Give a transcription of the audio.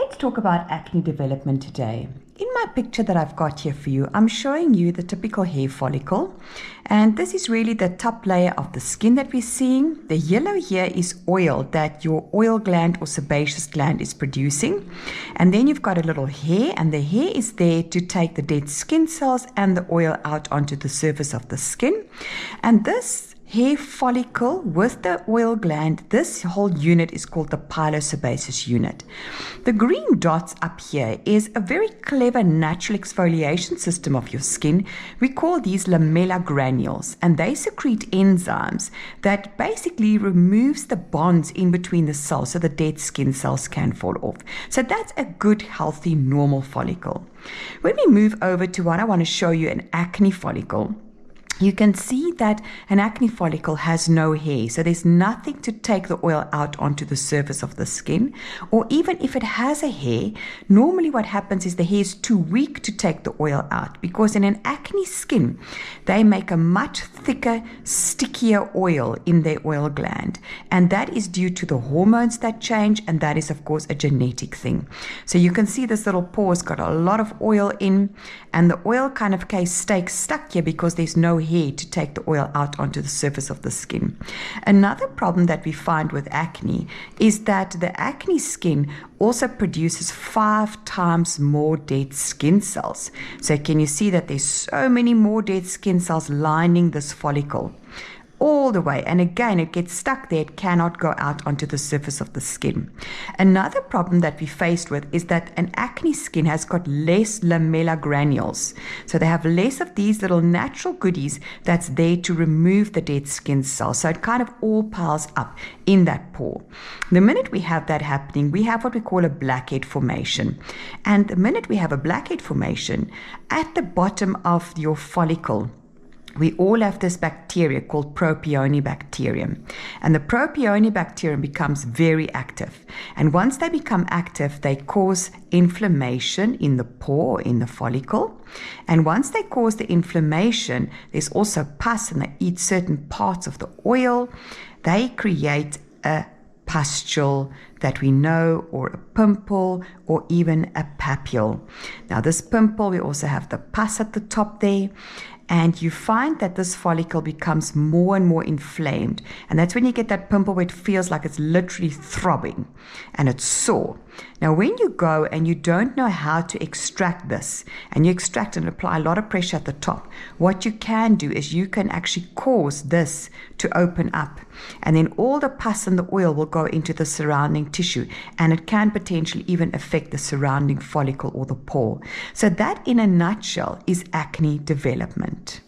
Let's talk about acne development today. In my picture that I've got here for you, I'm showing you the typical hair follicle. And this is really the top layer of the skin that we're seeing. The yellow here is oil that your oil gland or sebaceous gland is producing. And then you've got a little hair, and the hair is there to take the dead skin cells and the oil out onto the surface of the skin. And this hair follicle with the oil gland, this whole unit is called the pilosebaceous unit. The green dots up here is a very clever natural exfoliation system of your skin. We call these lamella granules, and they secrete enzymes that basically removes the bonds in between the cells so the dead skin cells can fall off. So that's a good, healthy, normal follicle. When we move over to what I want to show you, an acne follicle, you can see that an acne follicle has no hair, so there's nothing to take the oil out onto the surface of the skin. Or even if it has a hair, normally what happens is the hair is too weak to take the oil out, because in an acne skin, they make a much thicker, stickier oil in their oil gland. And that is due to the hormones that change, and that is, of course, a genetic thing. So you can see this little pore's got a lot of oil in, and the oil kind of stays stuck here because there's no hair to take the oil out onto the surface of the skin. Another problem that we find with acne is that the acne skin also produces 5 times more dead skin cells. So can you see that there's so many more dead skin cells lining this follicle all the way, and again it gets stuck there, it cannot go out onto the surface of the skin. Another problem that we faced with is that an acne skin has got less lamella granules, so they have less of these little natural goodies that's there to remove the dead skin cells, so it kind of all piles up in that pore. The minute we have that happening, we have what we call a blackhead formation, and the minute we have a blackhead formation at the bottom of your follicle, we all have this bacteria called Propionibacterium. And the Propionibacterium becomes very active. And once they become active, they cause inflammation in the pore, in the follicle. And once they cause the inflammation, there's also pus, and they eat certain parts of the oil. They create a pustule that we know, or a pimple, or even a papule. Now this pimple, we also have the pus at the top there. And you find that this follicle becomes more and more inflamed. And that's when you get that pimple where it feels like it's literally throbbing and it's sore. Now, when you go and you don't know how to extract this, and you extract and apply a lot of pressure at the top, what you can do is you can actually cause this to open up. And then all the pus and the oil will go into the surrounding tissue, and it can potentially even affect the surrounding follicle or the pore. So that, in a nutshell, is acne development.